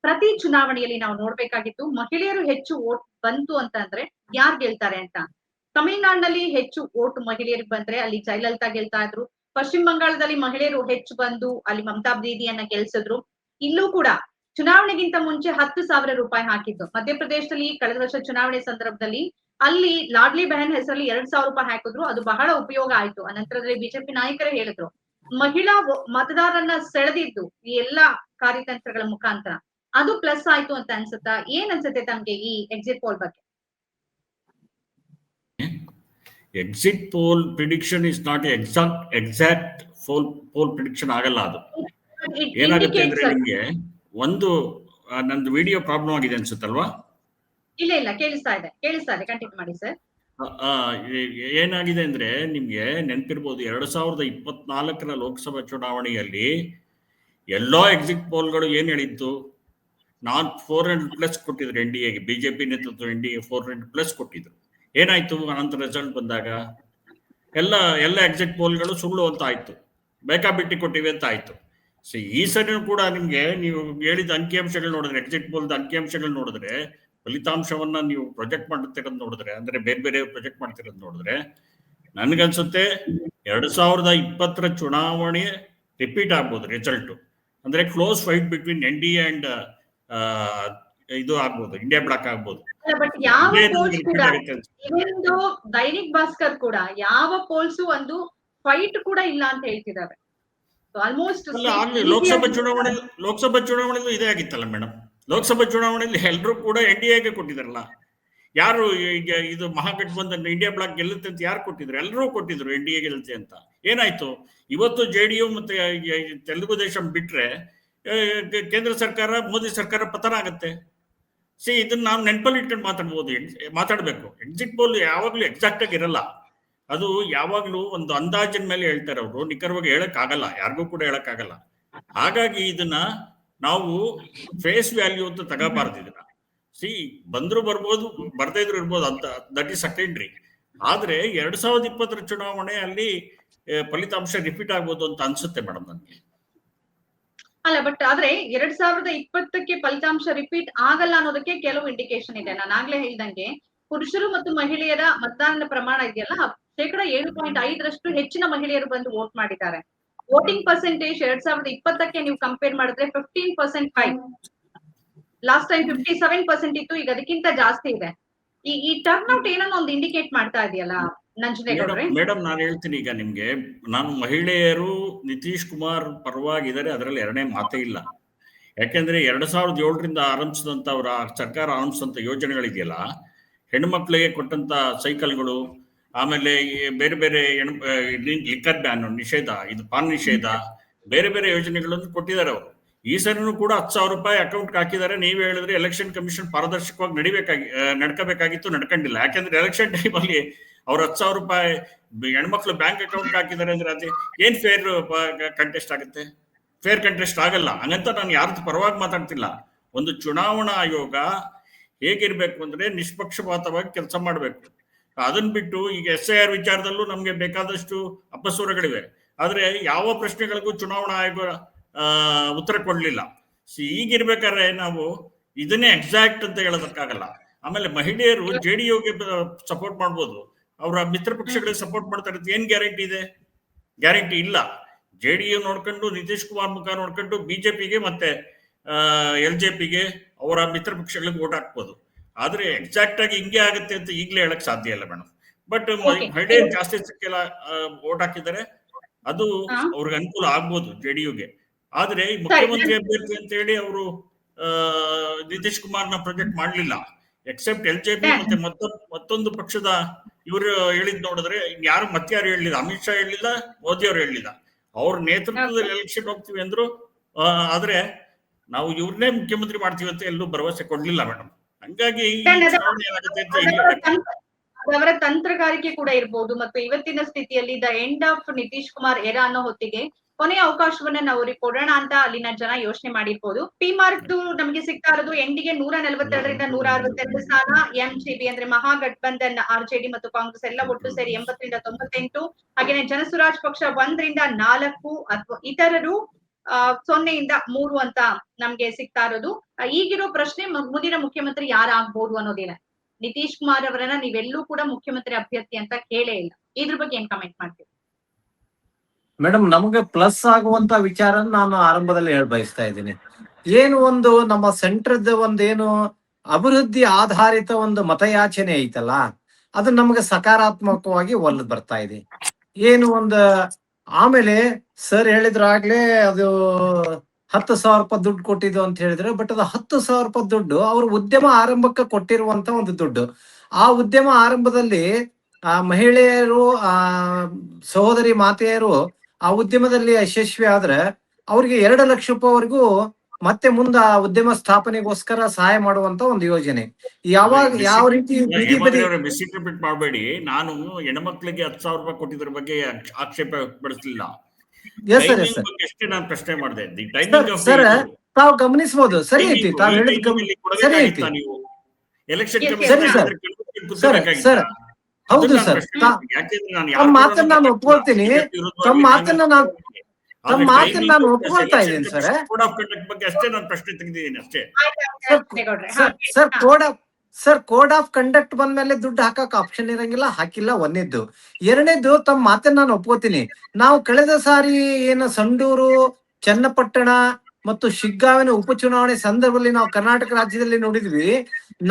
ಪ್ರತಿ ಚುನಾವಣೆಯಲ್ಲಿ ನಾವು ನೋಡ್ಬೇಕಾಗಿತ್ತು ಮಹಿಳೆಯರು ಹೆಚ್ಚು ವೋಟ್ ಬಂತು ಅಂತಂದ್ರೆ ಯಾರ್ ಗೆಲ್ತಾರೆ ಅಂತ. ತಮಿಳುನಾಡಿನಲ್ಲಿ ಹೆಚ್ಚು ವೋಟ್ ಮಹಿಳೆಯರಿಗೆ ಬಂದ್ರೆ ಅಲ್ಲಿ ಜಯಲಲಿತಾ ಗೆಲ್ತಾ ಇದ್ರು. ಪಶ್ಚಿಮ ಬಂಗಾಳದಲ್ಲಿ ಮಹಿಳೆಯರು ಹೆಚ್ಚು ಬಂದು ಅಲ್ಲಿ ಮಮತಾ ದೀದಿಯನ್ನ ಗೆಲ್ಸಿದ್ರು. ಇಲ್ಲೂ ಕೂಡ ಚುನಾವಣೆಗಿಂತ ಮುಂಚೆ 10,000 ರೂಪಾಯಿ ಹಾಕಿದ್ದು. ಮಧ್ಯಪ್ರದೇಶದಲ್ಲಿ ಕಳೆದ ವರ್ಷ ಚುನಾವಣೆ ಸಂದರ್ಭದಲ್ಲಿ ಅಲ್ಲಿ ಲಾಡ್ಲಿ ಬೆಹನ್ ಹೆಸರಲ್ಲಿ 2,000 ರೂಪಾಯಿ ಹಾಕಿದ್ರು. ಅದು ಬಹಳ ಉಪಯೋಗ ಆಯ್ತು. ಅನಂತರದಲ್ಲಿ ಬಿಜೆಪಿ ನಾಯಕರೇ ಹೇಳಿದ್ರು ಮಹಿಳಾ ಮತದಾರರನ್ನ ಸೆಳೆದಿದ್ದು ಈ ಎಲ್ಲಾ ಕಾರ್ಯತಂತ್ರಗಳ ಮುಖಾಂತರ ಅದು ಪ್ಲಸ್ ಆಯ್ತು ಅಂತ ಅನ್ಸುತ್ತಾ? ಏನ್ ಅನ್ಸುತ್ತೆ ತಮ್ಗೆ ಈ ಎಕ್ಸಿಟ್ ಪೋಲ್ ಬಗ್ಗೆ? Exit poll prediction is not exact poll prediction ಆಗಲ್ಲ. ಅದು ಏನಾಗುತ್ತೆ ಅಂದ್ರೆ ನಿಮ್ಗೆ ಒಂದು ನಂದು ವಿಡಿಯೋ ಪ್ರಾಬ್ಲಮ್ ಆಗಿದೆ ಅನ್ಸುತ್ತಲ್ವಾ? ಇಲ್ಲ ಕೇಳಿಸ್ತಾ ಇದೆ ಕಂಟಿನ್ಯೂ ಮಾಡಿ ಸರ್. ಏನಾಗಿದೆ ಅಂದ್ರೆ ನಿಮ್ಗೆ ನೆನಪಿರ್ಬೋದು 2024 ಲೋಕಸಭಾ ಚುನಾವಣೆಯಲ್ಲಿ ಎಲ್ಲಾ ಎಕ್ಸಿಟ್ ಪೋಲ್ಗಳು ಏನ್ ಹೇಳಿತ್ತು, 400+ ಕೊಟ್ಟಿದ್ರು NDAಗೆ, ಬಿಜೆಪಿ ನೇತೃತ್ವ NDA 400+ ಕೊಟ್ಟಿದ್ರು. ಏನಾಯ್ತು ಅನಂತರ ರಿಸಲ್ಟ್ ಬಂದಾಗ ಎಲ್ಲ ಎಕ್ಸಿಟ್ ಪೋಲ್ಗಳು ಸುಳ್ಳು ಅಂತ ಆಯ್ತು, ಬೇಕಾಬಿಟ್ಟಿ ಕೊಟ್ಟಿವೆ ಅಂತ ಆಯ್ತು. ಸೊ ಈ ಸರಿನೂ ಕೂಡ ನಿಮ್ಗೆ ನೀವು ಹೇಳಿದ ಅಂಕಿಅಂಶಗಳು ನೋಡಿದ್ರೆ, ಎಕ್ಸಿಟ್ ಪೋಲ್ದ ಅಂಕಿಅಂಶಗಳು ನೋಡಿದ್ರೆ, ಫಲಿತಾಂಶವನ್ನ ನೀವು ಪ್ರೊಜೆಕ್ಟ್ ಮಾಡ್ತಿರೋದು ನೋಡಿದ್ರೆ, ಅಂದ್ರೆ ಬೇರೆ ಪ್ರೊಜೆಕ್ಟ್ ಮಾಡ್ತಿರೋದು ನೋಡಿದ್ರೆ ನನ್ಗನ್ಸುತ್ತೆ 2020 ಚುನಾವಣೆ ರಿಪೀಟ್ ಆಗ್ಬೋದು ರಿಸಲ್ಟ್. ಅಂದ್ರೆ close fight between NDA and ಇದು ಆಗ್ಬೋದು, ಇಂಡಿಯಾ ಬ್ಲಾಕ್ ಆಗ್ಬೋದು. ಬಟ್ ಯಾವ ಪೋಲ್ಸ್ ಕೂಡ ಇವೊಂದು ದೈನಿಕ್ ಭಾಸ್ಕರ್ ಕೂಡ ಯಾವ ಪೋಲ್ಸ್ ಒಂದು ಫೈಟ್ ಕೂಡ ಇಲ್ಲ ಅಂತ ಹೇಳ್ತಿದ್ದಾರೆ. ಆಲ್ಮೋಸ್ಟ್ ಲೋಕಸಭಾ ಚುನಾವಣೆಯಲ್ಲೂ ಇದೇ ಆಗಿತ್ತಲ್ಲ ಮೇಡಮ್. ಲೋಕಸಭಾ ಚುನಾವಣೆಯಲ್ಲಿ ಎಲ್ಲರೂ ಕೂಡ NDAಗೆ ಕೊಟ್ಟಿದಾರಲ್ಲ. ಯಾರು ಈಗ ಇದು ಮಹಾಗಠಬಂಧನ್ ಇಂಡಿಯಾ ಬ್ಲಾಕ್ ಗೆಲ್ಲುತ್ತೆ ಅಂತ ಯಾರು ಕೊಟ್ಟಿದ್ರು? ಎಲ್ಲರೂ ಕೊಟ್ಟಿದ್ರು NDA ಗೆಲ್ಲುತ್ತೆ ಅಂತ. ಏನಾಯ್ತು ಇವತ್ತು JDU ಮತ್ತೆ ತೆಲುಗು ದೇಶಂ ಬಿಟ್ರೆ ಕೇಂದ್ರ ಸರ್ಕಾರ, ಮೋದಿ ಸರ್ಕಾರ ಪತನ ಆಗತ್ತೆ. ಇದನ್ನ ನಾವು ನೆನಪಲ್ಲಿ ಇಟ್ಕೊಂಡು ಮಾತಾಡ್ಬೇಕು. ಎಕ್ಸಿಟ್ ಪೋಲ್ ಯಾವಾಗ್ಲೂ ಎಕ್ಸಾಕ್ಟ್ ಆಗಿ ಇರಲ್ಲ. ಅದು ಯಾವಾಗ್ಲೂ ಒಂದು ಅಂದಾಜಿನ ಮೇಲೆ ಹೇಳ್ತಾರೆ ಅವರು, ನಿಖರವಾಗಿ ಹೇಳಕ್ ಆಗಲ್ಲ, ಯಾರಿಗೂ ಕೂಡ ಹೇಳಕ್ ಆಗಲ್ಲ. ಹಾಗಾಗಿ ಇದನ್ನ ನಾವು ಫೇಸ್ ವ್ಯಾಲ್ಯೂ ಅಂತ ತಗೋಬಾರ್ದು. ಇದನ್ನ ಬಂದ್ರು ಬರ್ಬೋದು, ಬರ್ದೇ ಇದ್ರು ಇರ್ಬೋದು ಅಂತ, ದಟ್ ಈಸ್ ಸೆಕೆಂಡ್ರಿ. ಆದ್ರೆ 2020 ಚುನಾವಣೆ ಅಲ್ಲಿ ಫಲಿತಾಂಶ ರಿಪೀಟ್ ಆಗ್ಬೋದು ಅಂತ ಅನ್ಸುತ್ತೆ ಮೇಡಮ್ ನನ್ಗೆ. ಅಲ್ಲ, ಬಟ್ ಆದ್ರೆ 2020ಕ್ಕೆ ಫಲಿತಾಂಶ ರಿಪೀಟ್ ಆಗಲ್ಲ ಅನ್ನೋದಕ್ಕೆ ಕೆಲವು ಇಂಡಿಕೇಶನ್ ಇದೆ. ನಾನು ಆಗ್ಲೇ ಹೇಳ್ದಂಗೆ ಪುರುಷರು ಮತ್ತು ಮಹಿಳೆಯರ ಮತದಾನದ ಪ್ರಮಾಣ ಇದೆಯಲ್ಲ, 7.5% ಹೆಚ್ಚಿನ ಮಹಿಳೆಯರು ಬಂದು ವೋಟ್ ಮಾಡಿದ್ದಾರೆ. ವೋಟಿಂಗ್ ಪರ್ಸೆಂಟೇಜ್ 2020ಕ್ಕೆ ನೀವು ಕಂಪೇರ್ ಮಾಡಿದ್ರೆ 15% ಹೈ. ಲಾಸ್ಟ್ ಟೈಮ್ 57% ಇತ್ತು, ಈಗ ಅದಕ್ಕಿಂತ ಜಾಸ್ತಿ ಇದೆ. ಈ ಟರ್ನ್ ಔಟ್ ಏನನ್ನೋ ಒಂದು ಇಂಡಿಕೇಟ್ ಮಾಡ್ತಾ ಇದೆಯಲ್ಲ ನಂಜನೇಗೌಡ್ರೆ? ಮೇಡಮ್ ನಾನು ಹೇಳ್ತೀನಿ ಈಗ ನಿಮ್ಗೆ, ನಾನು ಮಹಿಳೆಯರು ನಿತೀಶ್ ಕುಮಾರ್ ಪರವಾಗಿದ್ದಾರೆ, ಅದರಲ್ಲಿ ಎರಡನೇ ಮಾತೇ ಇಲ್ಲ. ಯಾಕೆಂದ್ರೆ 2007ರಿಂದ ಆರಂಭಿಸಿದಂತ ಅವರ ಸರ್ಕಾರ ಆರಂಭಿಸಿದಂತ ಯೋಜನೆಗಳಿದೆಯಲ್ಲ, ಹೆಣ್ಮಕ್ಳಿಗೆ ಕೊಟ್ಟಂತ ಸೈಕಲ್ಗಳು, ಆಮೇಲೆ ಬೇರೆ ಲಿಕ್ಕರ್ ಬ್ಯಾನ್ ನಿಷೇಧ, ಇದು ಪಾನ್ ನಿಷೇಧ, ಬೇರೆ ಯೋಜನೆಗಳನ್ನು ಕೊಟ್ಟಿದ್ದಾರೆ ಅವರು. ಈ ಸರಿನೂ ಕೂಡ 10,000 ರೂಪಾಯಿ ಅಕೌಂಟ್ಗೆ ಹಾಕಿದ್ದಾರೆ. ನೀವೇ ಹೇಳಿದ್ರೆ ಎಲೆಕ್ಷನ್ ಕಮಿಷನ್ ಪಾರದರ್ಶಕವಾಗಿ ನಡ್ಕೋಬೇಕಾಗಿತ್ತು, ನಡ್ಕೊಂಡಿಲ್ಲ. ಯಾಕೆಂದ್ರೆ ಎಲೆಕ್ಷನ್ ಟೈಮಲ್ಲಿ ಅವ್ರು 10,000 ರೂಪಾಯಿ ಹೆಣ್ಮಕ್ಳು ಬ್ಯಾಂಕ್ ಅಕೌಂಟ್ಗೆ ಹಾಕಿದ್ದಾರೆ ಅಂದ್ರೆ ಅದು ಏನ್ ಫೇರ್ ಕಂಟೆಸ್ಟ್ ಆಗುತ್ತೆ? ಫೇರ್ ಕಂಟೆಸ್ಟ್ ಆಗಲ್ಲ. ಹಂಗಂತ ನಾನು ಯಾರ್ದು ಪರವಾಗಿ ಮಾತಾಡ್ತಿಲ್ಲ. ಒಂದು ಚುನಾವಣಾ ಆಯೋಗ ಹೇಗಿರ್ಬೇಕು ಅಂದ್ರೆ ನಿಷ್ಪಕ್ಷಪಾತವಾಗಿ ಕೆಲಸ ಮಾಡ್ಬೇಕು. ಅದನ್ನ ಬಿಟ್ಟು ಈಗ SIR ವಿಚಾರದಲ್ಲೂ ನಮ್ಗೆ ಬೇಕಾದಷ್ಟು ಅಪಸ್ವರಗಳಿವೆ, ಆದ್ರೆ ಯಾವ ಪ್ರಶ್ನೆಗಳಿಗೂ ಚುನಾವಣಾ ಆಯೋಗ ಉತ್ತರ ಕೊಡ್ಲಿಲ್ಲ. ಈಗಿರ್ಬೇಕಾದ್ರೆ ನಾವು ಇದನ್ನೇ ಎಕ್ಸಾಕ್ಟ್ ಅಂತ ಹೇಳೋದಕ್ಕಾಗಲ್ಲ. ಆಮೇಲೆ ಮಹಿಳೆಯರು JDUಗೆ ಸಪೋರ್ಟ್ ಮಾಡ್ಬೋದು, ಅವರ ಮಿತ್ರ ಪಕ್ಷಗಳಿಗೆ ಸಪೋರ್ಟ್ ಮಾಡ್ತಾ ಇರೋದು ಏನ್ ಗ್ಯಾರಂಟಿ ಇದೆ? ಗ್ಯಾರಂಟಿ ಇಲ್ಲ. JDU ನೋಡ್ಕೊಂಡು, ನಿತೀಶ್ ಕುಮಾರ್ ಮುಖ ನೋಡ್ಕೊಂಡು BJPಗೆ ಮತ್ತೆ LJPಗೆ ಅವರ ಮಿತ್ರ ಪಕ್ಷಗಳಿಗೆ ವೋಟ್ ಹಾಕ್ಬೋದು. ಆದ್ರೆ ಎಕ್ಸಾಕ್ಟ್ ಆಗಿ ಹಿಂಗೆ ಆಗುತ್ತೆ ಅಂತ ಈಗಲೇ ಹೇಳಕ್ ಸಾಧ್ಯ ಇಲ್ಲ ಮೇಡಮ್. ಬಟ್ ಮಹಿಳೆಯರು ಜಾಸ್ತಿ ಸಂಖ್ಯೆಲ್ಲ ವೋಟ್ ಹಾಕಿದ್ದಾರೆ, ಅದು ಅವ್ರಿಗೆ ಅನುಕೂಲ ಆಗ್ಬೋದು JDUಗೆ. ಆದ್ರೆ ಮುಖ್ಯಮಂತ್ರಿ ಅಭ್ಯರ್ಥಿ ಅಂತ ಹೇಳಿ ಅವರು ನಿತೀಶ್ ಕುಮಾರ್ನ ಪ್ರೊಜೆಕ್ಟ್ ಮಾಡ್ಲಿಲ್ಲ. ಎಕ್ಸೆಪ್ಟ್ LJP ಮತ್ತೆ ಮತ್ತೊಂದು ಪಕ್ಷದ ಇವರು ಹೇಳಿದ್ ನೋಡಿದ್ರೆ ಯಾರು ಹೇಳಿಲ್ಲ. ಅಮಿತ್ ಶಾ ಹೇಳಿಲ್ಲ, ಮೋದಿ ಅವ್ರು ಹೇಳಿಲ್ಲ. ಅವ್ರ ನೇತೃತ್ವದಲ್ಲಿ ಎಲೆಕ್ಷನ್ ಹೋಗ್ತೀವಿ ಅಂದ್ರು, ಆದ್ರೆ ನಾವು ಇವ್ರನ್ನೇ ಮುಖ್ಯಮಂತ್ರಿ ಮಾಡ್ತೀವಿ ಅಂತ ಎಲ್ಲೂ ಭರವಸೆ ಕೊಡ್ಲಿಲ್ಲ ಮೇಡಮ್. ಹಂಗಾಗಿ ಅವರ ತಂತ್ರಗಾರಿಕೆ ಕೂಡ ಇರ್ಬೋದು. ಮತ್ತು ಇವತ್ತಿನ ಸ್ಥಿತಿಯಲ್ಲಿ the end of Nitish Kumar era ಅನ್ನೋ ಹೊತ್ತಿಗೆ ಕೊನೆಯ ಅವಕಾಶವನ್ನ ನಾವು ಅವ್ರಿಗೆ ಕೊಡೋಣ ಅಂತ ಅಲ್ಲಿನ ಜನ ಯೋಚನೆ ಮಾಡಿರ್ಬೋದು. P-ಮಾರ್ಕ್ ನಮಗೆ ಸಿಗ್ತಾ ಇರೋದು NDಗೆ 142ರಿಂದ 162 ಸ್ಥಾನ, MGB ಅಂದ್ರೆ ಮಹಾಗಠಬಂಧನ್ RJD ಮತ್ತು ಕಾಂಗ್ರೆಸ್ ಎಲ್ಲ ಒಟ್ಟು ಸೇರಿ 80ರಿಂದ 98, ಹಾಗೇನೆ ಜನಸುರಾಜ್ ಪಕ್ಷ 1ರಿಂದ 4, ಅಥವಾ ಇತರರು 0-3 ಅಂತ ನಮ್ಗೆ ಸಿಗ್ತಾ ಇರೋದು. ಈಗಿರೋ ಪ್ರಶ್ನೆ ಮುಂದಿನ ಮುಖ್ಯಮಂತ್ರಿ ಯಾರಾಗ್ಬೋದು ಅನ್ನೋದೇನೆ. ನಿತೀಶ್ ಕುಮಾರ್ ಅವರನ್ನ ನೀವೆಲ್ಲೂ ಕೂಡ ಮುಖ್ಯಮಂತ್ರಿ ಅಭ್ಯರ್ಥಿ ಅಂತ ಕೇಳೇ ಇಲ್ಲ. ಇದ್ರ ಬಗ್ಗೆ ಏನ್ ಕಮೆಂಟ್ ಮಾಡ್ತೀವಿ? ಮೇಡಮ್, ನಮಗೆ ಪ್ಲಸ್ ಆಗುವಂತ ವಿಚಾರ ನಾನು ಆರಂಭದಲ್ಲಿ ಬಯಸ್ತಾ ಇದ್ದೀನಿ. ಏನು ಒಂದು ನಮ್ಮ ಸೆಂಟ್ರದ ಒಂದೇನು ಅಭಿವೃದ್ಧಿ ಆಧಾರಿತ ಒಂದು ಮತಯಾಚನೆ ಐತಲ್ಲ, ಅದು ನಮಗೆ ಸಕಾರಾತ್ಮಕವಾಗಿ ಒಲ್ದ್ ಬರ್ತಾ ಇದೆ. ಏನು ಒಂದು ಆಮೇಲೆ ಸರ್ ಹೇಳಿದ್ರಾಗ್ಲೇ ಅದು 10,000 ರೂಪಾಯಿ ದುಡ್ಡು ಕೊಟ್ಟಿದ್ದು ಅಂತ ಹೇಳಿದ್ರು. ಬಟ್ ಅದು 10,000 ರೂಪಾಯಿ ದುಡ್ಡು ಅವ್ರ ಉದ್ಯಮ ಆರಂಭಕ್ಕೆ ಕೊಟ್ಟಿರುವಂತ ಒಂದು ದುಡ್ಡು. ಆ ಉದ್ಯಮ ಆರಂಭದಲ್ಲಿ ಆ ಮಹಿಳೆಯರು, ಆ ಸಹೋದರಿ ಮಾತೆಯರು ಆ ಉದ್ಯಮದಲ್ಲಿ ಯಶಸ್ವಿ ಆದ್ರೆ ಅವ್ರಿಗೆ 2 ಲಕ್ಷ ರೂಪಾಯಿವರೆಗೂ ಮತ್ತೆ ಮುಂದೆ ಆ ಉದ್ಯಮ ಸ್ಥಾಪನೆಗೋಸ್ಕರ ಸಹಾಯ ಮಾಡುವಂತ ಒಂದು ಯೋಜನೆ. ಯಾವಾಗ ಯಾವ ರೀತಿ ಬೀದಿ ಬದಿ ಮಿಸ್ಇಂಟರ್ಪ್ರಿಟ್ ಮಾಡಬೇಡಿ. ನಾನು ಹೆಣ್ಮಕ್ಳಿಗೆ 10,000 ರೂಪಾಯಿ ಕೊಟ್ಟಿದ್ರ ಬಗ್ಗೆ ಆಕ್ಷೇಪ ಪಡಿಸಲಿಲ್ಲ. ಎಸ್ ಸರ್, ಎಸ್ ಸರ್, ಅಷ್ಟೇ ನಾನು ಪ್ರಶ್ನೆ ಮಾಡಿದೆ. ಸರ್ ತಾವು ಗಮನಿಸಬಹುದು. ಸರಿ ಐತಿ, ತಾವು ಹೇಳಿದ ಸರಿ ಐತಿ. ಎಲೆಕ್ಷನ್ ಸರಿ ಸರ್, ಸರ್ ಸರ್ ಹೌದು ಸರ್, ತಮ್ಮ ಮಾತನ್ನ ನಾನು ಒಪ್ಕೊಳ್ತೀನಿ. ತಮ್ಮ ಮಾತನ್ನ ನಾನು ಒಪ್ಕೊಳ್ತಾ ಇದ್ದೀನಿ ಸರ್. ಕೋಡ್ ಆಫ್ ಕಂಡಕ್ಟ್ ಬಗ್ಗೆ ಅಷ್ಟೇ ನಾನು ಪ್ರಶ್ನೆ ತೆಗೆದಿದ್ದೀನಿ ಅಷ್ಟೇ. ಸರ್ ಕೋಡ್ ಆಫ್ ಕಂಡಕ್ಟ್ ಬಂದ್ಮೇಲೆ ದುಡ್ಡು ಹಾಕಕ್ ಆಪ್ಷನ್ ಇರಂಗಿಲ್ಲ, ಹಾಕಿಲ್ಲ. ಒಂದೇದ್ದು. ಎರಡನೇದು, ತಮ್ಮ ಮಾತನ್ನ ನಾನು ಒಪ್ಕೋತೀನಿ. ನಾವು ಕಳೆದ ಸಾರಿ ಏನು ಸಂಡೂರು, ಚನ್ನಪಟ್ಟಣ ಮತ್ತು ಶಿಗ್ಗಾವಿನ ಉಪಚುನಾವಣೆ ಸಂದರ್ಭದಲ್ಲಿ ನಾವು ಕರ್ನಾಟಕ ರಾಜ್ಯದಲ್ಲಿ ನೋಡಿದ್ವಿ.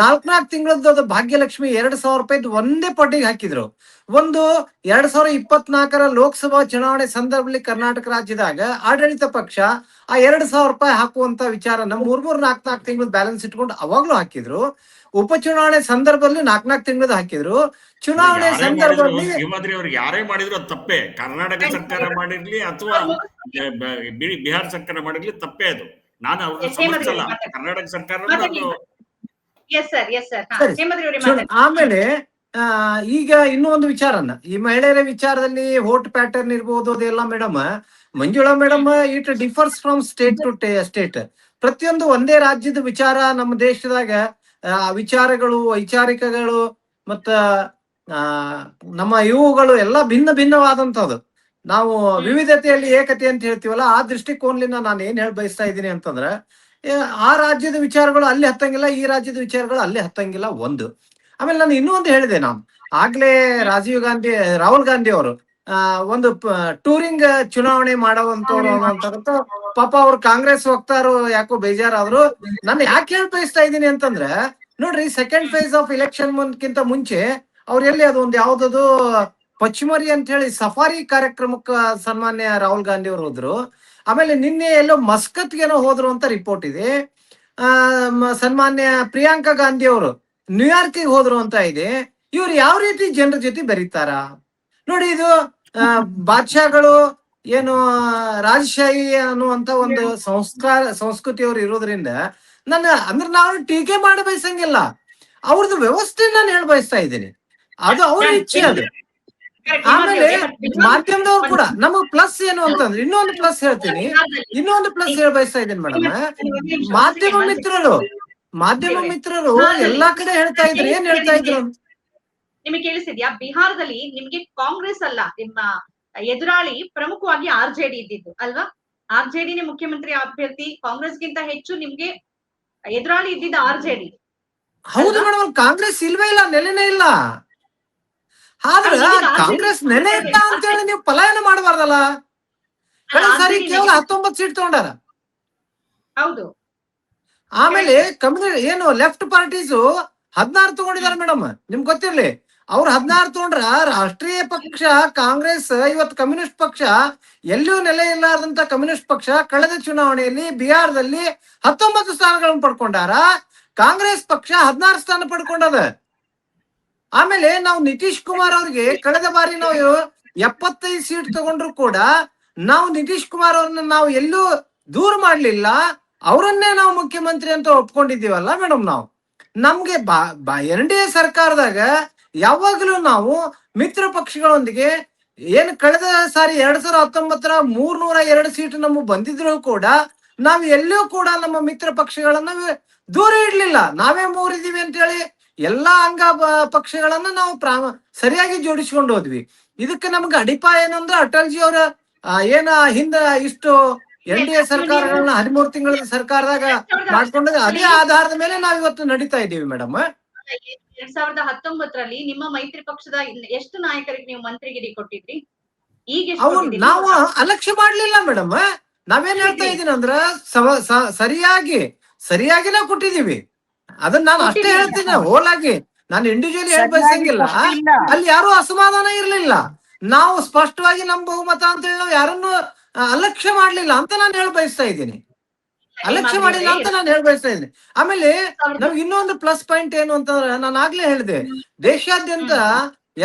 4 ತಿಂಗಳದ್ದು ಭಾಗ್ಯಲಕ್ಷ್ಮಿ 2,000 ರೂಪಾಯಿ ಒಂದೇ ಪಟ್ಟಿಗೆ ಹಾಕಿದ್ರು. ಒಂದು 2024 ಲೋಕಸಭಾ ಚುನಾವಣೆ ಸಂದರ್ಭದಲ್ಲಿ ಕರ್ನಾಟಕ ರಾಜ್ಯದಾಗ ಆಡಳಿತ ಪಕ್ಷ ಆ 2,000 ರೂಪಾಯಿ ಹಾಕುವಂತ ವಿಚಾರನ 3-4 ತಿಂಗಳು ಬ್ಯಾಲೆನ್ಸ್ ಇಟ್ಕೊಂಡು ಅವಾಗ್ಲೂ ಹಾಕಿದ್ರು. ಉಪಚುನಾವಣೆ ಸಂದರ್ಭದಲ್ಲಿ 4 ತಿಂಗಳದ ಹಾಕಿದ್ರು. ಚುನಾವಣೆ ಸಂದರ್ಭದಲ್ಲಿ ಅವ್ರಿಗೆ ಯಾರೇ ಮಾಡಿದ್ರು ಅದು ತಪ್ಪೇ. ಕರ್ನಾಟಕ ಸರ್ಕಾರ ಮಾಡಿರ್ಲಿ ಅಥವಾ ಬಿಹಾರ ಸರ್ಕಾರ ಮಾಡಿರ್ಲಿ ತಪ್ಪೇ ಅದು. ನಾನು ಅವ್ರನ್ನ ಸಮರ್ಥಿಸಲ್ಲ. ಕರ್ನಾಟಕ ಸರ್ಕಾರ ಆಮೇಲೆ ಈಗ ಇನ್ನೂ ಒಂದು ವಿಚಾರನ್ನ, ಈ ಮಹಿಳೆಯರ ವಿಚಾರದಲ್ಲಿ ವೋಟ್ ಪ್ಯಾಟರ್ನ್ ಇರ್ಬೋದು ಅದೆಲ್ಲ madam, Manjula madam, it differs from state to state. ಪ್ರತಿಯೊಂದು ಒಂದೇ ರಾಜ್ಯದ ವಿಚಾರ ನಮ್ಮ ದೇಶದಾಗ ವಿಚಾರಗಳು, ವೈಚಾರಿಕಗಳು ಮತ್ತ ನಮ್ಮ ಇವುಗಳು ಎಲ್ಲ ಭಿನ್ನವಾದಂತದ್ದು. ನಾವು ವಿವಿಧತೆಯಲ್ಲಿ ಏಕತೆ ಅಂತ ಹೇಳ್ತೀವಲ್ಲ, ಆ ದೃಷ್ಟಿಕೋನದಿಂದ ನಾನು ಏನ್ ಬಯಸ್ತಾ ಇದ್ದೀನಿ ಅಂತಂದ್ರೆ, ಆ ರಾಜ್ಯದ ವಿಚಾರಗಳು ಅಲ್ಲಿ ಹತ್ತಂಗಿಲ್ಲ, ಈ ರಾಜ್ಯದ ವಿಚಾರಗಳು ಅಲ್ಲಿ ಹತ್ತಂಗಿಲ್ಲ. ಒಂದು. ಆಮೇಲೆ ನಾನು ಇನ್ನೂ ಒಂದು ಹೇಳಿದೆ. ನಾನು ಆಗ್ಲೇ ರಾಹುಲ್ ಗಾಂಧಿ ಅವರು ಒಂದು ಟೂರಿಂಗ್ ಚುನಾವಣೆ ಮಾಡುವಂತವ್ರು ಅನ್ನೋಂತ ಪಾಪ ಅವ್ರು ಕಾಂಗ್ರೆಸ್ ವಕ್ತಾರು ಯಾಕೋ ಬೇಜಾರಾದ್ರು. ನಾನು ಯಾಕೆ ಹೇಳಿ ಬಯಸ್ತಾ ಇದ್ದೀನಿ ಅಂತಂದ್ರೆ, ನೋಡ್ರಿ, ಸೆಕೆಂಡ್ ಫೇಸ್ ಆಫ್ ಎಲೆಕ್ಷನ್ ಕಿಂತ ಮುಂಚೆ ಅವ್ರು ಎಲ್ಲಿ ಅದೊಂದು ಯಾವ್ದದು ಪಚ್ಮರಿ ಅಂತ ಹೇಳಿ ಸಫಾರಿ ಕಾರ್ಯಕ್ರಮಕ್ಕೆ ಸನ್ಮಾನ್ಯ ರಾಹುಲ್ ಗಾಂಧಿ ಅವರು ಹೋದ್ರು. ಆಮೇಲೆ ನಿನ್ನೆ ಎಲ್ಲೋ ಮಸ್ಕತ್ಗೆನೋ ಹೋದ್ರು ಅಂತ ರಿಪೋರ್ಟ್ ಇದೆ. ಸನ್ಮಾನ್ಯ ಪ್ರಿಯಾಂಕಾ ಗಾಂಧಿ ಅವರು ನ್ಯೂಯಾರ್ಕಿಗೆ ಹೋದ್ರು ಅಂತ ಇದೆ. ಇವ್ರು ಯಾವ ರೀತಿ ಜನರ ಜೊತೆ ಬೆರೀತಾರ ನೋಡಿ. ಇದು ಬಾದ್ಶಾಗಳು ಏನು ರಾಜಶಾಹಿ ಅನ್ನುವಂತ ಒಂದು ಸಂಸ್ಕೃತಿಯವರು ಇರೋದ್ರಿಂದ ಅಂದ್ರೆ ನಾವು ಟೀಕೆ ಮಾಡಿ ಬಯಸಂಗಿಲ್ಲ. ಅವ್ರದ್ದು ವ್ಯವಸ್ಥೆ ನಾನು ಹೇಳಿ ಬಯಸ್ತಾ ಇದ್ದೀನಿ. ಅದು ಅವ್ರ ಇಚ್ಛೆ. ಅದು ಆಮೇಲೆ ಮಾಧ್ಯಮದವ್ರು ಕೂಡ ನಮಗ್ ಪ್ಲಸ್ ಏನು ಅಂತಂದ್ರೆ, ಇನ್ನೊಂದು ಪ್ಲಸ್ ಹೇಳ್ತೀನಿ, ಇನ್ನೊಂದು ಪ್ಲಸ್ ಹೇಳಿ ಬಯಸ್ತಾ ಇದ್ದೀನಿ ಮೇಡಮ್. ಮಾಧ್ಯಮ ಮಿತ್ರರು ಎಲ್ಲಾ ಕಡೆ ಹೇಳ್ತಾ ಇದ್ರು. ಏನ್ ಹೇಳ್ತಾ ಇದ್ರು ನಿಮಗೆ ಕೇಳಿಸಿದ್ಯಾ? ಬಿಹಾರದಲ್ಲಿ ನಿಮ್ಗೆ ಕಾಂಗ್ರೆಸ್ ಅಲ್ಲ, ನಿಮ್ಮ ಎದುರಾಳಿ ಪ್ರಮುಖವಾಗಿ RJD ಇದ್ದಿದ್ದು ಅಲ್ವಾ? RJDನೇ ಮುಖ್ಯಮಂತ್ರಿ ಅಭ್ಯರ್ಥಿ. ಕಾಂಗ್ರೆಸ್ಗಿಂತ ಹೆಚ್ಚು ನಿಮ್ಗೆ ಎದುರಾಳಿ ಇದ್ದಿದ್ದ RJD. ಹೌದು ಮೇಡಮ್, ಕಾಂಗ್ರೆಸ್ ಇಲ್ವೇ ಇಲ್ಲ, ನೆಲೆನೇ ಇಲ್ಲ. ಆದ್ರೆ ಕಾಂಗ್ರೆಸ್ ನೆಲೆ ಇಲ್ಲ ಅಂತ ಹೇಳಿ ನೀವು ಪಲಾಯನ ಮಾಡಬಾರ್ದಲ್ಲ. ಕಳೆದ ಸಾರಿ ಕೇವಲ 19 ಸೀಟ್ ತಗೊಂಡಾರ. ಹೌದು. ಆಮೇಲೆ ಏನು ಲೆಫ್ಟ್ ಪಾರ್ಟೀಸು 16 ತಗೊಂಡಿದ್ದಾರೆ ಮೇಡಮ್. ನಿಮ್ಗೆ ಗೊತ್ತಿರ್ಲಿ, ಅವ್ರು 16 ತಗೊಂಡ್ರ ರಾಷ್ಟ್ರೀಯ ಪಕ್ಷ ಕಾಂಗ್ರೆಸ್, ಇವತ್ತು ಕಮ್ಯುನಿಸ್ಟ್ ಪಕ್ಷ, ಎಲ್ಲಿಯೂ ನೆಲೆ ಇಲ್ಲಾರ್ದಂತ ಕಮ್ಯುನಿಸ್ಟ್ ಪಕ್ಷ ಕಳೆದ ಚುನಾವಣೆಯಲ್ಲಿ ಬಿಹಾರದಲ್ಲಿ 19 ಸ್ಥಾನಗಳನ್ನು ಪಡ್ಕೊಂಡಾರ. ಕಾಂಗ್ರೆಸ್ ಪಕ್ಷ 16 ಸ್ಥಾನ ಪಡ್ಕೊಂಡದ. ಆಮೇಲೆ ನಾವು ನಿತೀಶ್ ಕುಮಾರ್ ಅವ್ರಿಗೆ ಕಳೆದ ಬಾರಿ ನಾವು 75 ಸೀಟ್ ತಗೊಂಡ್ರು ಕೂಡ ನಾವು ನಿತೀಶ್ ಕುಮಾರ್ ಅವ್ರನ್ನ ನಾವು ಎಲ್ಲೂ ದೂರ ಮಾಡ್ಲಿಲ್ಲ. ಅವರನ್ನೇ ನಾವು ಮುಖ್ಯಮಂತ್ರಿ ಅಂತ ಒಪ್ಕೊಂಡಿದ್ದೀವಲ್ಲ ಮೇಡಮ್. ನಮ್ಗೆ NDA ಸರ್ಕಾರದಾಗ ಯಾವಾಗಲೂ ನಾವು ಮಿತ್ರ ಪಕ್ಷಗಳೊಂದಿಗೆ ಏನು ಕಳೆದ ಸಾರಿ 2019 302 ಸೀಟ್ ನಮಗೆ ಬಂದಿದ್ರು ಕೂಡ ನಾವು ಎಲ್ಲೂ ಕೂಡ ನಮ್ಮ ಮಿತ್ರ ಪಕ್ಷಗಳನ್ನ ದೂರ ಇಡ್ಲಿಲ್ಲ. ನಾವೇ 3 ಇದೀವಿ ಅಂತ ಹೇಳಿ ಎಲ್ಲಾ ಅಂಗ ಪಕ್ಷಗಳನ್ನ ನಾವು ಸರಿಯಾಗಿ ಜೋಡಿಸ್ಕೊಂಡು ಹೋದ್ವಿ. ಇದಕ್ಕೆ ನಮ್ಗೆ ಅಡಿಪಾಯ ಏನಂದ್ರೆ ಅಟಲ್ಜಿ ಅವರ ಏನ ಹಿಂದ ಇಷ್ಟು NDA ಸರ್ಕಾರಗಳನ್ನ 13 ತಿಂಗಳ ಸರ್ಕಾರದಾಗ ಮಾಡ್ಕೊಂಡಾಗ ಅದೇ ಆಧಾರದ ಮೇಲೆ ನಾವ್ ಇವತ್ತು ನಡೀತಾ ಇದ್ದೀವಿ ಮೇಡಮ್. 2019ರಲ್ಲಿ ನಿಮ್ಮ ಮೈತ್ರಿ ಪಕ್ಷದ ಎಷ್ಟು ನಾಯಕರಿಗೆ ನೀವು ಮಂತ್ರಿಗಿರಿ ಕೊಟ್ಟಿದ್ರಿ? ಈಗ ನಾವು ಅಲಕ್ಷ್ಯ ಮಾಡ್ಲಿಲ್ಲ ಮೇಡಮ್. ನಾವೇನ್ ಹೇಳ್ತಾ ಇದೀನಿ ಅಂದ್ರ ಸರಿಯಾಗಿ ನಾವು ಕೊಟ್ಟಿದೀವಿ. ಅದನ್ನ ನಾನು ಅಷ್ಟೇ ಹೇಳ್ತೀನಿ ಹೋಲಾಗಿ. ನಾನು ಇಂಡಿವಿಜುವಲಿ ಹೇಳಿ ಬಯಸಂಗಿಲ್ಲ. ಅಲ್ಲಿ ಯಾರು ಅಸಮಾಧಾನ ಇರ್ಲಿಲ್ಲ. ನಾವು ಸ್ಪಷ್ಟವಾಗಿ ನಮ್ ಬಹುಮತ ಅಂತ ಹೇಳಿ ನಾವು ಯಾರನ್ನು ಅಲಕ್ಷ್ಯ ಮಾಡ್ಲಿಲ್ಲ ಅಂತ ನಾನು ಹೇಳಿ ಬಯಸ್ತಾ ಇದ್ದೀನಿ. ಅಲಕ್ಷ್ಯ ಮಾಡಿಲ್ಲ ಅಂತ ನಾನು ಹೇಳಿ ಬಯಸ್ತಾ ಇದ್ದೀನಿ. ಆಮೇಲೆ ನಮ್ಗೆ ಇನ್ನೊಂದು ಪ್ಲಸ್ ಪಾಯಿಂಟ್ ಏನು ಅಂತಂದ್ರೆ, ನಾನು ಆಗ್ಲೇ ಹೇಳಿದೆ, ದೇಶಾದ್ಯಂತ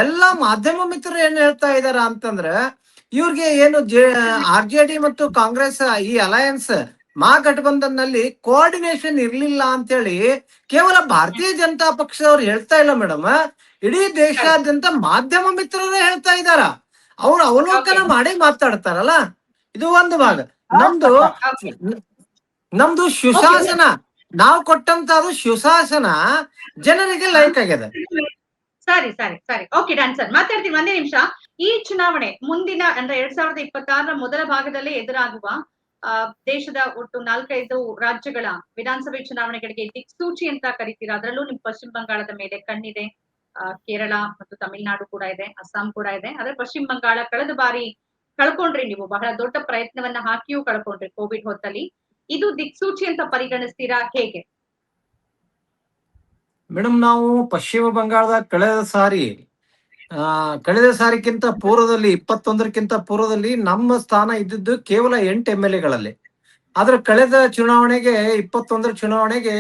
ಎಲ್ಲಾ ಮಾಧ್ಯಮ ಮಿತ್ರರು ಏನ್ ಹೇಳ್ತಾ ಇದಾರ ಅಂತಂದ್ರೆ, ಇವ್ರಿಗೆ ಏನು RJD ಮತ್ತು ಕಾಂಗ್ರೆಸ್ ಈ ಅಲಯನ್ಸ್ ಮಹಾಗಠಬಂಧನ್ ನಲ್ಲಿ ಕೋಆರ್ಡಿನೇಷನ್ ಇರ್ಲಿಲ್ಲ ಅಂತೇಳಿ ಕೇವಲ ಭಾರತೀಯ ಜನತಾ ಪಕ್ಷದವ್ರು ಹೇಳ್ತಾ ಇಲ್ಲ ಮೇಡಮ್. ಇಡೀ ದೇಶಾದ್ಯಂತ ಮಾಧ್ಯಮ ಮಿತ್ರರೇ ಹೇಳ್ತಾ ಇದಾರ. ಅವ್ರು ಅವಲೋಕನ ಮಾಡಿ ಮಾತಾಡ್ತಾರಲ್ಲ, ಇದು ಒಂದು ಭಾಗ. ನಮ್ದು ಸುಶಾಸನ, ನಾವು ಕೊಟ್ಟಂತದ್ದು ಸುಶಾಸನ ಜನರಿಗೆ ಲೈಕ್ ಆಗಿದೆ. ಸರಿ ಸರಿ ಸರಿ, ಓಕೆ ಡನ್ ಸರ್, ಮಾತಾಡ್ತೀವಿ. ಒಂದೇ ನಿಮಿಷ. ಈ ಚುನಾವಣೆ ಮುಂದಿನ ಅಂದ್ರೆ 2026ರ ಮೊದಲ ಭಾಗದಲ್ಲೇ ಎದುರಾಗುವ ದೇಶದ ಒಟ್ಟು 4-5 ರಾಜ್ಯಗಳ ವಿಧಾನಸಭೆ ಚುನಾವಣೆಗಳಿಗೆ ದಿಕ್ಸೂಚಿ ಅಂತ ಕರಿತೀರಾ. ಅದರಲ್ಲೂ ನಿಮ್ ಪಶ್ಚಿಮ ಬಂಗಾಳದ ಮೇಲೆ ಕಣ್ಣಿದೆ. ಕೇರಳ ಮತ್ತು ತಮಿಳುನಾಡು ಕೂಡ ಇದೆ, ಅಸ್ಸಾಂ ಕೂಡ ಇದೆ. ಆದ್ರೆ ಪಶ್ಚಿಮ ಬಂಗಾಳ ಕಳೆದ ಬಾರಿ ಕಳ್ಕೊಂಡ್ರಿ ನೀವು, ಬಹಳ ದೊಡ್ಡ ಪ್ರಯತ್ನವನ್ನ ಹಾಕಿಯೂ ಕಳ್ಕೊಂಡ್ರಿ ಕೋವಿಡ್ ಹೊತ್ತಲ್ಲಿ. ಇದು ದಿಕ್ಸೂಚಿ ಅಂತ ಪರಿಗಣಿಸ್ತೀರಾ, ಹೇಗೆ? ಮೇಡಮ್, ನಾವು ಪಶ್ಚಿಮ ಬಂಗಾಳದ ಕಳೆದ ಸಾರಿಗಿಂತ ಪೂರ್ವದಲ್ಲಿ 21ಕ್ಕಿಂತ ಪೂರ್ವದಲ್ಲಿ ನಮ್ಮ ಸ್ಥಾನ ಇದ್ದಿದ್ದು ಕೇವಲ 8 MLAಗಳಲ್ಲಿ. ಆದ್ರೆ ಕಳೆದ ಚುನಾವಣೆಗೆ 21 ಚುನಾವಣೆಗೆ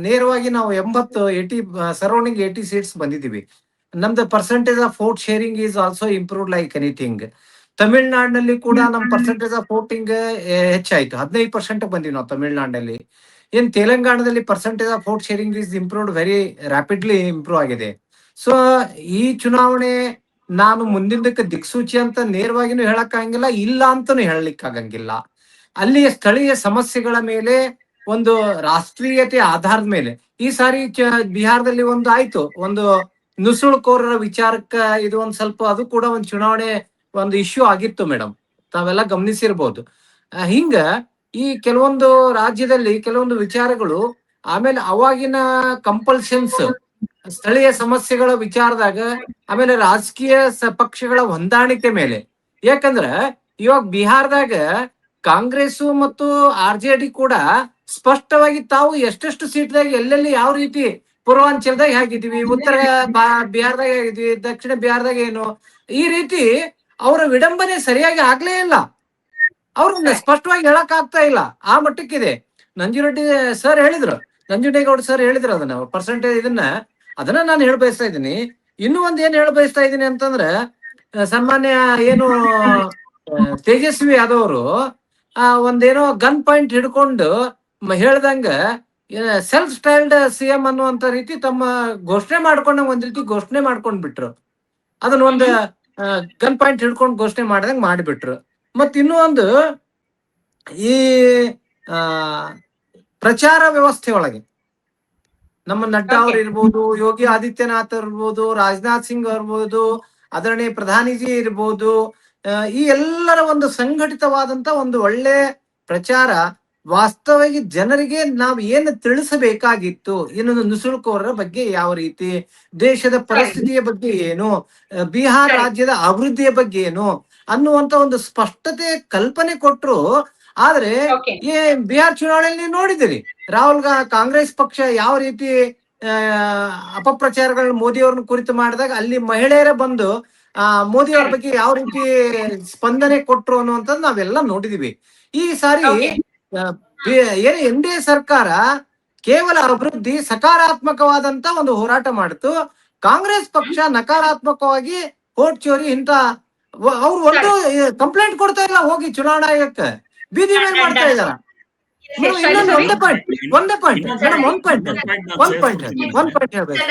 ನೇರವಾಗಿ ನಾವು 80 ಸರೌಂಡಿಂಗ್ 80 ಸೀಟ್ಸ್ ಬಂದಿದ್ದೀವಿ. ನಮ್ದು percentage of vote sharing is also improved like anything. ತಮಿಳ್ನಾಡಿನಲ್ಲಿ ಕೂಡ ನಮ್ ಪರ್ಸೆಂಟೇಜ್ ಆಫ್ ವೋಟಿಂಗ್ ಹೆಚ್ಚಾಯ್ತು, 15% ಬಂದಿವಿ ನಾವು ತಮಿಳ್ನಾಡಿನಲ್ಲಿ. ತೆಲಂಗಾಣದಲ್ಲಿ percentage of vote sharing is improved very rapidly improve ಆಗಿದೆ. ಸೊ ಈ ಚುನಾವಣೆ ನಾನು ಮುಂದಿನದಕ್ಕೆ ದಿಕ್ಸೂಚಿ ಅಂತ ನೇರವಾಗಿನೂ ಹೇಳಕ್ ಆಗಂಗಿಲ್ಲ, ಇಲ್ಲ ಅಂತಾನು ಹೇಳಲಿಕ್ಕೆ ಆಗಂಗಿಲ್ಲ. ಅಲ್ಲಿಯ ಸ್ಥಳೀಯ ಸಮಸ್ಯೆಗಳ ಮೇಲೆ ಒಂದು ರಾಷ್ಟ್ರೀಯತೆ ಆಧಾರದ ಮೇಲೆ ಈ ಸಾರಿ ಬಿಹಾರದಲ್ಲಿ ಒಂದು ನುಸುಳುಕೋರರ ವಿಚಾರಕ್ಕ ಇದು ಒಂದ್ ಸ್ವಲ್ಪ, ಅದು ಕೂಡ ಒಂದು ಚುನಾವಣೆ ಒಂದು ಇಶ್ಯೂ ಆಗಿತ್ತು ಮೇಡಮ್, ತಾವೆಲ್ಲ ಗಮನಿಸಿರ್ಬೋದು. ಹಿಂಗ ಈ ಕೆಲವೊಂದು ರಾಜ್ಯದಲ್ಲಿ ಕೆಲವೊಂದು ವಿಚಾರಗಳು, ಆಮೇಲೆ ಅವಾಗಿನ ಕಂಪಲ್ಷನ್ಸ್, ಸ್ಥಳೀಯ ಸಮಸ್ಯೆಗಳ ವಿಚಾರದಾಗ, ಆಮೇಲೆ ರಾಜಕೀಯ ಪಕ್ಷಗಳ ಹೊಂದಾಣಿಕೆ ಮೇಲೆ. ಯಾಕಂದ್ರ ಇವಾಗ ಬಿಹಾರದಾಗ ಕಾಂಗ್ರೆಸ್ ಮತ್ತು RJD ಕೂಡ ಸ್ಪಷ್ಟವಾಗಿ ತಾವು ಎಷ್ಟೆಷ್ಟು ಸೀಟ್ದಾಗ ಎಲ್ಲೆಲ್ಲಿ ಯಾವ ರೀತಿ ಪೂರ್ವಾಂಚಲದಾಗ ಹೇಗಿದ್ವಿ, ಉತ್ತರ ಬಿಹಾರದಾಗ ಹೇಗಿದ್ವಿ, ದಕ್ಷಿಣ ಬಿಹಾರದಾಗ ಏನು, ಈ ರೀತಿ ಅವರ ವಿಡಂಬನೆ ಸರಿಯಾಗಿ ಆಗ್ಲೇ ಇಲ್ಲ. ಅವ್ರನ್ನ ಸ್ಪಷ್ಟವಾಗಿ ಹೇಳಕ್ ಆಗ್ತಾ ಇಲ್ಲ, ಆ ಮಟ್ಟಕ್ಕಿದೆ. ನಂಜುಂಡೇಗೌಡ ಸರ್ ಹೇಳಿದ್ರು ಅದನ್ನ ಪರ್ಸೆಂಟೇಜ್, ಅದನ್ನ ನಾನು ಹೇಳ ಬಯಸ್ತಾ ಇದ್ದೀನಿ. ಇನ್ನೂ ಒಂದ್ ಏನ್ ಹೇಳ ಬಯಸ್ತಾ ಇದ್ದೀನಿ ಅಂತಂದ್ರೆ, ಸನ್ಮಾನ್ಯ ಏನು ತೇಜಸ್ವಿ ಯಾದವ್ ಒಂದೇನೋ ಗನ್ ಪಾಯಿಂಟ್ ಹಿಡ್ಕೊಂಡು ಹೇಳ್ದಂಗ ಸೆಲ್ಫ್ ಸ್ಟೈಲ್ಡ್ CM ಅನ್ನುವಂತ ರೀತಿ ತಮ್ಮ ಘೋಷಣೆ ಒಂದ್ ರೀತಿ ಘೋಷಣೆ ಮಾಡ್ಕೊಂಡ್ ಬಿಟ್ರು. ಅದನ್ನ ಒಂದು ಗನ್ ಪಾಯಿಂಟ್ ಹಿಡ್ಕೊಂಡು ಘೋಷಣೆ ಮಾಡ್ದಂಗ ಮಾಡಿಬಿಟ್ರು. ಮತ್ ಇನ್ನೂ ಒಂದು, ಈ ಪ್ರಚಾರ ವ್ಯವಸ್ಥೆ ಒಳಗೆ ನಮ್ಮ ನಡ್ಡಾ ಅವ್ರು ಇರ್ಬೋದು, ಯೋಗಿ ಆದಿತ್ಯನಾಥ್ ಇರ್ಬೋದು, ರಾಜನಾಥ್ ಸಿಂಗ್ ಇರ್ಬೋದು, ಆದರಣೀಯ ಪ್ರಧಾನಿಜಿ ಇರ್ಬೋದು, ಈ ಎಲ್ಲರ ಒಂದು ಸಂಘಟಿತವಾದಂತ ಒಂದು ಒಳ್ಳೆ ಪ್ರಚಾರ ವಾಸ್ತವವಾಗಿ ಜನರಿಗೆ ನಾವು ಏನು ತಿಳಿಸಬೇಕಾಗಿತ್ತು, ಇನ್ನೊಂದು ನುಸುಳುಕೋರರ ಬಗ್ಗೆ ಯಾವ ರೀತಿ, ದೇಶದ ಪರಿಸ್ಥಿತಿಯ ಬಗ್ಗೆ ಏನು, ಬಿಹಾರ ರಾಜ್ಯದ ಅಭಿವೃದ್ಧಿಯ ಬಗ್ಗೆ ಏನು ಅನ್ನುವಂತ ಒಂದು ಸ್ಪಷ್ಟತೆ ಕಲ್ಪನೆ ಕೊಟ್ರು. ಆದ್ರೆ ಈ ಬಿಹಾರ್ ಚುನಾವಣೆಯಲ್ಲಿ ನೀವು ನೋಡಿದಿರಿ, ಕಾಂಗ್ರೆಸ್ ಪಕ್ಷ ಯಾವ ರೀತಿ ಅಪಪ್ರಚಾರಗಳನ್ನ ಮೋದಿ ಅವ್ರನ್ನ ಕುರಿತು ಮಾಡಿದಾಗ ಅಲ್ಲಿ ಮಹಿಳೆಯರೇ ಬಂದು ಮೋದಿ ಅವ್ರ ಬಗ್ಗೆ ಯಾವ ರೀತಿ ಸ್ಪಂದನೆ ಕೊಟ್ರು ಅನ್ನುವಂಥದ್ದು ನಾವೆಲ್ಲ ನೋಡಿದೀವಿ. ಈ ಸಾರಿ NDA ಸರ್ಕಾರ ಕೇವಲ ಅಭಿವೃದ್ಧಿ ಸಕಾರಾತ್ಮಕವಾದಂತ ಒಂದು ಹೋರಾಟ ಮಾಡಿತು. ಕಾಂಗ್ರೆಸ್ ಪಕ್ಷ ನಕಾರಾತ್ಮಕವಾಗಿ ವೋಟ್ ಚೋರಿ ಇಂತ ಅವ್ರು ಒಂದು ಕಂಪ್ಲೇಂಟ್ ಕೊಡ್ತಾ ಇಲ್ಲ, ಹೋಗಿ ಚುನಾವಣಾ ಆಯೋಗಕ್ಕೆ ಬೀದಿ ಮೇಲೆ ಮಾಡ್ತಾ ಇದಾರ. ಒಂದೇ ಪಾಯಿಂಟ್ ಹೇಳ್ಬೇಕು.